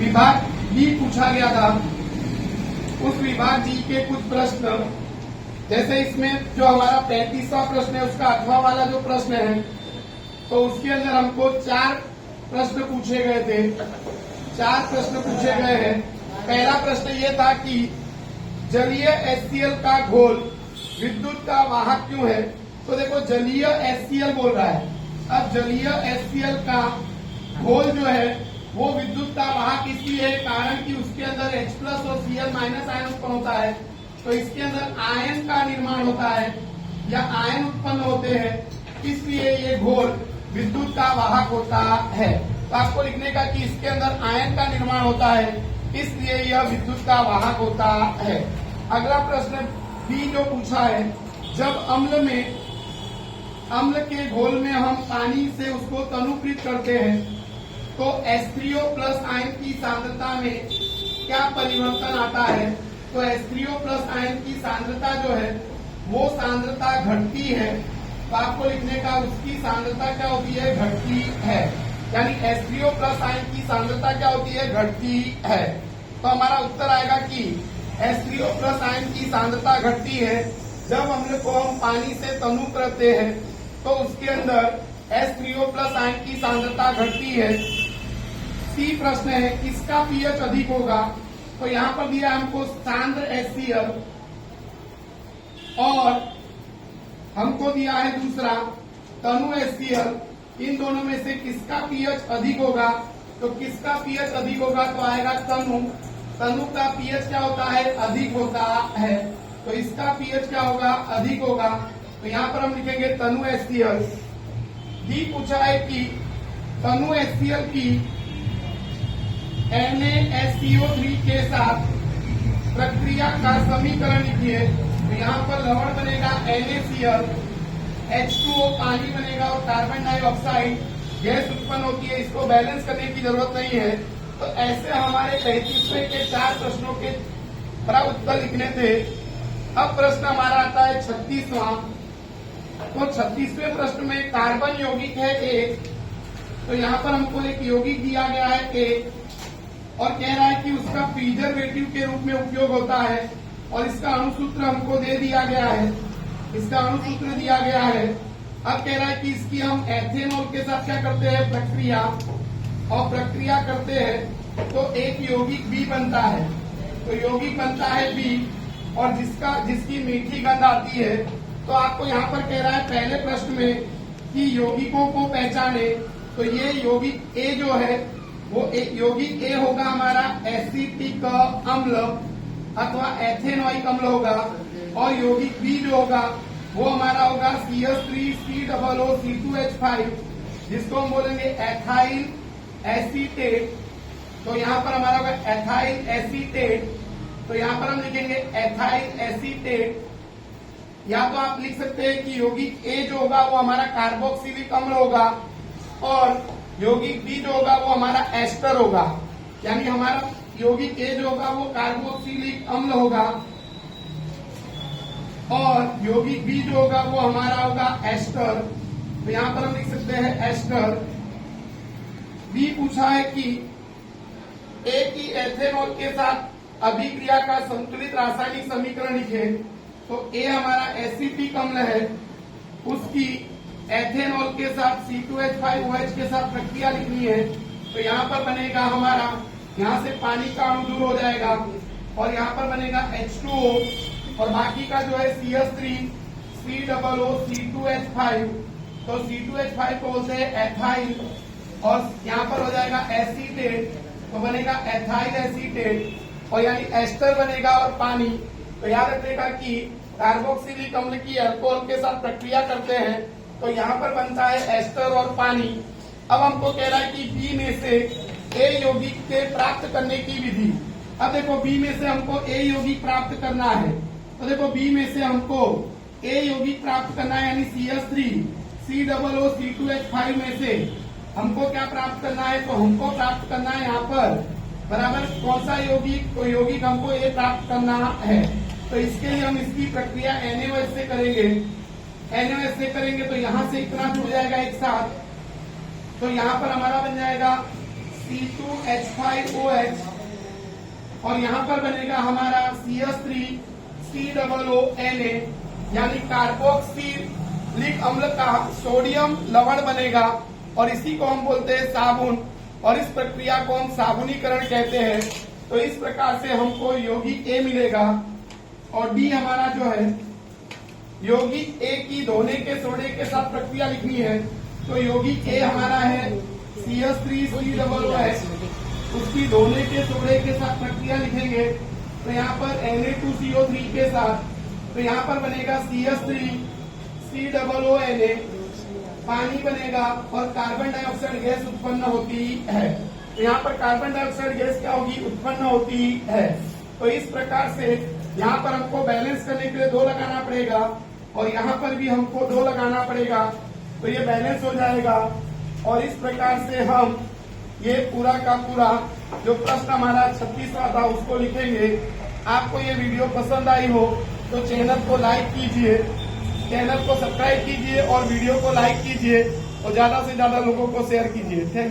विभाग बी पूछा गया था, उस विभाग जी के कुछ प्रश्न, जैसे इसमें जो हमारा 35वां प्रश्न है उसका 8वां वाला जो प्रश्न है, तो उसके अंदर हमको 4 प्रश्न पूछे गए थे। 4 प्रश्न पूछे गए हैं। पहला प्रश्न ये था कि जलीय HCl का घोल विद्युत का वाहक क्यों है। तो देखो जलीय HCl बोल रहा है। अब जलीय HCl का घोल जो है वो विद्युत का वाहक इसलिए है कारण कि उसके अंदर H+ और Cl- आयन उत्पन्न होता है, तो इसके अंदर आयन का निर्माण होता है या आयन उत्पन्न होते हैं, इसलिए ये घोल विद्युत का वाहक होता है। तो आपको लिखने का कि इसके अंदर आयन का निर्माण होता है, इसलिए यह विद्युत का वाहक होता है। अगला प्रश्न बी जो पूछा है, जब अम्ल के घोल में हम पानी से उसको तनुकृत करते हैं तो H3O+ आयन की सांद्रता में क्या परिवर्तन आता है। तो H3O+ आयन की सांद्रता जो है वो सांद्रता घटती है, तो आपको लिखने का उसकी सांद्रता क्या होती है, घटती है। यानी H3O+ आयन की सांद्रता क्या होती है, घटती है। तो हमारा उत्तर आएगा कि H3O+ आयन की सांद्रता घटती है जब अम्ल को हम पानी से तनु करते हैं, तो उसके अंदर H3O+ आयन की सांद्रता घटती है। सी प्रश्न है, किसका पीएच अधिक होगा। तो यहाँ पर दिया हमको सांद्र HCl और हमको दिया है दूसरा तनु HCl। इन दोनों में से किसका पीएच अधिक होगा। तो किसका पीएच अधिक होगा तो आएगा तनु। तनु का पीएच क्या होता है, अधिक होता है, तो इसका पीएच क्या होगा, अधिक होगा। तो यहाँ पर हम लिखेंगे तनु HCl। डी पूछा है कि तनु HCl की NaSCO3 के साथ प्रक्रिया का समीकरण लिखिए। तो यहाँ पर लवण बनेगा NaCl, H2O पानी बनेगा और कार्बन डाइऑक्साइड गैस उत्पन्न होती है। इसको बैलेंस करने की जरूरत नहीं है। तो ऐसे हमारे 35वें के 4 प्रश्नों के बड़ा उत्तर लिखने थे। अब प्रश्न हमारा आता है 36वां। तो 36वें प्रश्न में कार्बन यौगिक है एक, तो यहाँ पर हमको एक यौगिक दिया गया है एक और कह रहा है कि उसका प्रिजर्वेटिव के रूप में उपयोग होता है और इसका अणुसूत्र हमको दे दिया गया है। इसका अणुसूत्र दिया गया है। अब कह रहा है कि इसकी हम एथेनॉल के साथ क्या करते हैं, प्रक्रिया, और प्रक्रिया करते हैं तो एक यौगिक बी बनता है। तो यौगिक बनता है बी और जिसकी मीठी गंध आती है। तो आपको यहाँ पर कह रहा है पहले प्रश्न में कि यौगिकों को पहचाने। तो ये यौगिक ए जो है वो यौगिक ए होगा हमारा एसिटिक अम्ल अथवा एथेनॉइक अम्ल होगा, और यौगिक बी जो होगा वो हमारा होगा CH3COO2H5, जिसको हम बोलेंगे एथाइल एसीटेट। तो यहाँ पर हमारा होगा एथाइल एसीटेट। तो यहाँ पर हम लिखेंगे एथाइल एसीटेट। या तो आप लिख सकते हैं कि यौगिक ए जो होगा वो हमारा कार्बोक्सिलिक अम्ल होगा और यौगिक बी जो होगा वो हमारा एस्टर होगा। यानी हमारा यौगिक ए जो होगा वो कार्बोक्सिलिक अम्ल होगा और यौगिक बी जो होगा वो हमारा होगा एस्टर। तो यहाँ पर हम लिख सकते हैं एस्टर। बी पूछा है कि ए की एथेनॉल के साथ अभिक्रिया का संतुलित रासायनिक समीकरण लिखे। तो ए हमारा एसिटिक अम्ल है, उसकी एथेनॉल के साथ C2H5OH के साथ प्रक्रिया लिखनी है। तो यहाँ पर बनेगा हमारा, यहाँ से पानी का अणु दूर हो जाएगा और यहाँ पर बनेगा H2O और बाकी का जो है CH3COO2H5। तो C2H5 को बोलते हैं एथाइल और यहाँ पर हो जाएगा एसीटेट, तो बनेगा एथाइल एसीटेट और यानी एस्टर बनेगा और पानी। तो याद रखिएगा कि कार्बोक्सिलिक अम्ल की अल्कोहल के साथ प्रक्रिया करते हैं तो यहाँ पर बनता है एस्टर और पानी। अब हमको कह रहा है कि बी में से ए यौगिक के प्राप्त करने की विधि। अब देखो बी में से हमको ए यौगिक प्राप्त करना है। तो देखो बी में से हमको ए यौगिक प्राप्त करना है, यानी CH3COO2H5 में से हमको क्या प्राप्त करना है। तो हमको प्राप्त करना है यहाँ पर बराबर कौन सा यौगिक, तो यौगिक हमको ए प्राप्त करना है। तो इसके लिए हम इसकी प्रक्रिया NaOH से करेंगे। NaOH से करेंगे तो यहाँ से इतना जुड़ जाएगा एक साथ। तो यहाँ पर हमारा बन जाएगा C2H5OH और यहाँ पर बनेगा हमारा CH3COONA यानी कार्बोक्सिलिक अम्ल का सोडियम लवण बनेगा और इसी को हम बोलते हैं साबुन और इस प्रक्रिया को हम साबुनीकरण कहते हैं। तो इस प्रकार से हमको यौगिक A मिलेगा और डी हमारा जो है यौगिक A की धोने के सोडे के साथ प्रक्रिया लिखनी है। तो यौगिक A हमारा है CH3COOH, उसकी धोने के सोडे के साथ प्रक्रिया लिखेंगे तो यहाँ पर Na2CO3 के साथ तो यहाँ पर बनेगा CH3COONA, पानी बनेगा और कार्बन डाइऑक्साइड गैस उत्पन्न होती है। तो यहाँ पर कार्बन डाइऑक्साइड गैस क्या होगी, उत्पन्न होती है। तो इस प्रकार से यहाँ पर हमको बैलेंस करने के लिए 2 लगाना पड़ेगा और यहाँ पर भी हमको 2 लगाना पड़ेगा तो ये बैलेंस हो जाएगा। और इस प्रकार से हम ये पूरा का पूरा जो प्रश्न हमारा 36वां था उसको लिखेंगे। आपको ये वीडियो पसंद आई हो तो चैनल को लाइक कीजिए, चैनल को सब्सक्राइब कीजिए और वीडियो को लाइक कीजिए और ज्यादा से ज्यादा लोगों को शेयर कीजिए। Thank you.